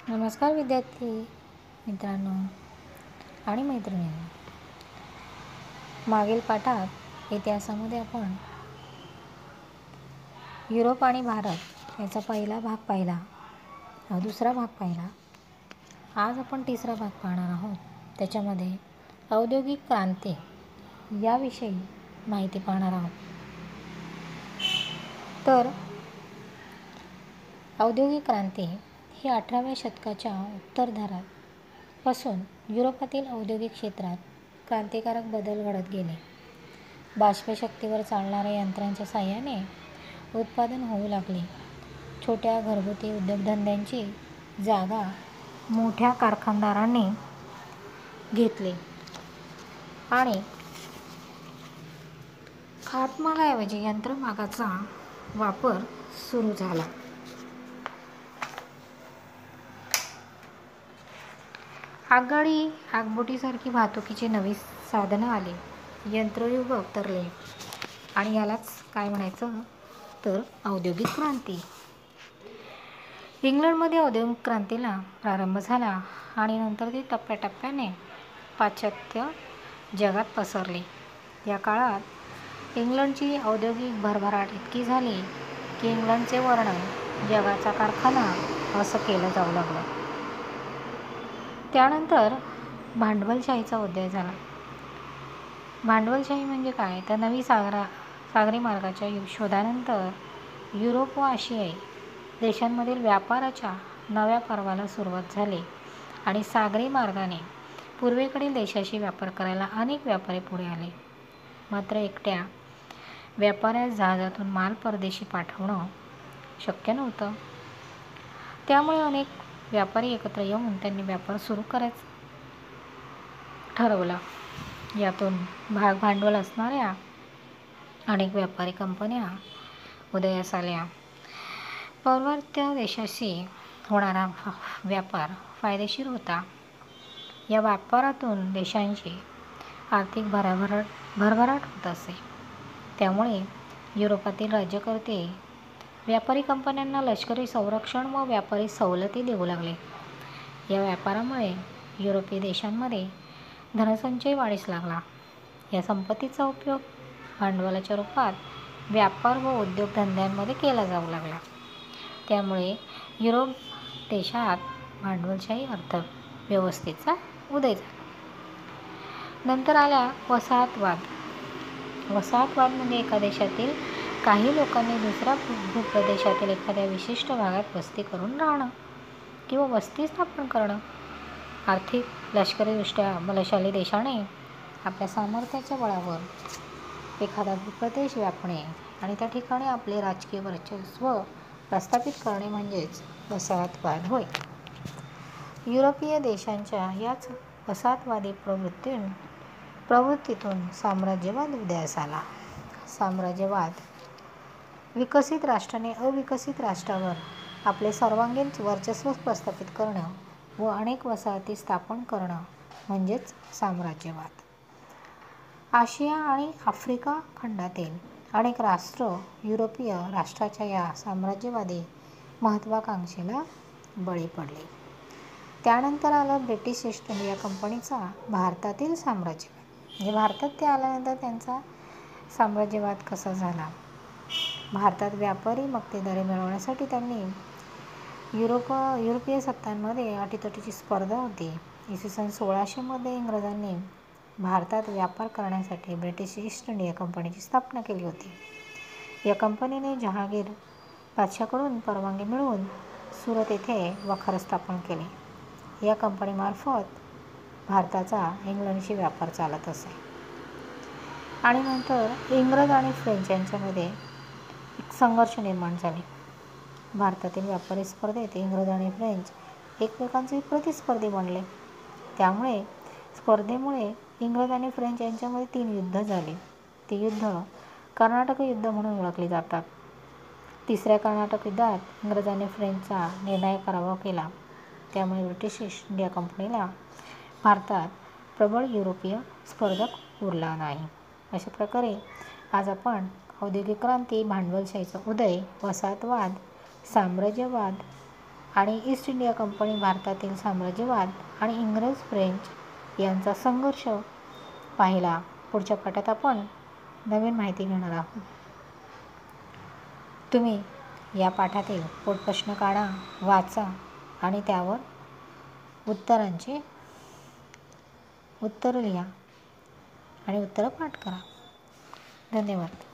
नमस्कार विद्यार्थी मित्रांनो आणि मैत्रिणींनो. मागील पाठात इतिहासामध्ये आपण युरोप आणि भारत याचा पहिला भाग पाहिला, दुसरा भाग पाहिला. आज आपण तिसरा भाग पाहणार आहोत. त्याच्यामध्ये औद्योगिक क्रांती याविषयी माहिती पाहणार आहोत. तर औद्योगिक क्रांती ही 18व्या शतकाच्या उत्तरार्धापासून युरोपातील औद्योगिक क्षेत्रात क्रांतिकारक बदल घडत गेले. बाष्पशक्तीवर चालणाऱ्या यंत्रांच्या साहाय्याने उत्पादन होऊ लागले. छोट्या घरगुती उद्योगधंद्यांची जागा मोठ्या कारखानदारांनी घेतली आणि हातमागाऐवजी यंत्रमागाचा वापर सुरू झाला. आगगाडी, आगबोटीसारखी वाहतुकीची नवी साधनं आली. यंत्रयुग अवतरले आणि यालाच काय म्हणायचं तर औद्योगिक क्रांती. इंग्लंडमध्ये औद्योगिक क्रांतीला प्रारंभ झाला आणि नंतर ती टप्प्याटप्प्याने पाश्चात्य जगात पसरली. या काळात इंग्लंडची औद्योगिक भरभराट इतकी झाली की इंग्लंडचे वर्णन जगाचा कारखाना असं केलं जाऊ लागलं. त्यानंतर भांडवलशाहीचा उदय झाला. भांडवलशाही म्हणजे काय तर नवी सागरी मार्गाच्या शोधानंतर युरोप व आशियाई देशांमधील व्यापाराच्या नव्या पर्वाला सुरुवात झाली आणि सागरी मार्गाने पूर्वेकडील देशाशी व्यापार करायला अनेक व्यापारी पुढे आले. मात्र एकट्या व्यापाऱ्यास जहाजातून माल परदेशी पाठवणं शक्य नव्हतं. त्यामुळे अनेक व्यापारी एकत्र येऊन त्यांनी व्यापार सुरू करायचं ठरवलं. यातून भागभांडवल असणाऱ्या अनेक व्यापारी कंपन्या उदयास आल्या. पौर्वात्य देशाशी होणारा व्यापार फायदेशीर होता. या व्यापारातून देशांची आर्थिक भरभराट होत असे. त्यामुळे युरोपातील राज्यकर्ते व्यापारी कंपन्यांना लष्करी संरक्षण व व्यापारी सवलती देऊ लागले. या व्यापारामुळे युरोपीय देशांमध्ये धनसंचय वाढीस लागला. या संपत्तीचा उपयोग भांडवलाच्या रूपात व्यापार व उद्योगधंद्यांमध्ये केला जाऊ लागला. त्यामुळे युरोप देशात भांडवलशाही अर्थव्यवस्थेचा उदय झाला. नंतर आला वसाहतवाद. वसाहतवाद म्हणजे एका देशातील काही लोकांनी दुसऱ्या भूप्रदेशातील एखाद्या विशिष्ट भागात वस्ती करून राहणं किंवा वस्ती स्थापन करणं. आर्थिक लष्करीदृष्ट्या बलशाली देशाने आपल्या सामर्थ्याच्या बळावर एखादा भूप्रदेश व्यापणे आणि त्या ठिकाणी आपले राजकीय वर्चस्व प्रस्थापित करणे म्हणजेच वसाहतवाद होय. युरोपीय देशांच्या याच वसाहतवादी प्रवृत्तीतून साम्राज्यवाद उदयास आला. साम्राज्यवाद विकसित राष्ट्राने अविकसित राष्ट्रावर आपले सर्वांगीण वर्चस्व प्रस्थापित करणं व अनेक वसाहती स्थापन करणं म्हणजेच साम्राज्यवाद. आशिया आणि आफ्रिका खंडातील अनेक राष्ट्र युरोपीय राष्ट्राच्या या साम्राज्यवादी महत्त्वाकांक्षेला बळी पडले. त्यानंतर आलं ब्रिटिश ईस्ट इंडिया कंपनीचा भारतातील साम्राज्यवाद. म्हणजे भारतात ते आल्यानंतर त्यांचा साम्राज्यवाद कसा झाला. भारतात व्यापारी मक्तेदारी मिळवण्यासाठी त्यांनी युरोपीय सत्तांमध्ये अटीतटीची स्पर्धा होती. इसवी सन 1600 मध्ये इंग्रजांनी भारतात व्यापार करण्यासाठी ब्रिटिश ईस्ट इंडिया कंपनीची स्थापना केली होती. या कंपनीने जहांगीर बादशाहकडून परवानगी मिळवून सुरत येथे वखार स्थापन केले. या कंपनीमार्फत भारताचा इंग्लंडशी व्यापार चालत असे. आणि नंतर इंग्रज आणि फ्रेंच यांच्यामध्ये एक संघर्ष निर्माण झाले. भारतातील व्यापारी स्पर्धेत इंग्रज आणि फ्रेंच एकमेकांचे प्रतिस्पर्धी बनले. त्यामुळे स्पर्धेमुळे इंग्रज आणि फ्रेंच यांच्यामध्ये 3 युद्ध झाली. ती युद्ध कर्नाटक युद्ध म्हणून ओळखली जातात. तिसऱ्या कर्नाटक युद्धात इंग्रजांनी फ्रेंचचा निर्णायक पराभव केला. त्यामुळे ब्रिटिश ईस्ट इंडिया कंपनीला भारतात प्रबळ युरोपीय स्पर्धक उरला नाही. अशा प्रकारे आज आपण औद्योगिक क्रांती, भांडवलशाहीचा उदय, वसाहतवाद, साम्राज्यवाद आणि ईस्ट इंडिया कंपनी भारतातील साम्राज्यवाद आणि इंग्रज फ्रेंच यांचा संघर्ष पाहिला. पुढच्या पाठात आपण नवीन माहिती घेणार आहोत. तुम्ही या पाठातील पोटप्रश्न काढा, वाचा आणि त्यावर उत्तरांची उत्तरं लिहा आणि उत्तरं पाठ करा. धन्यवाद.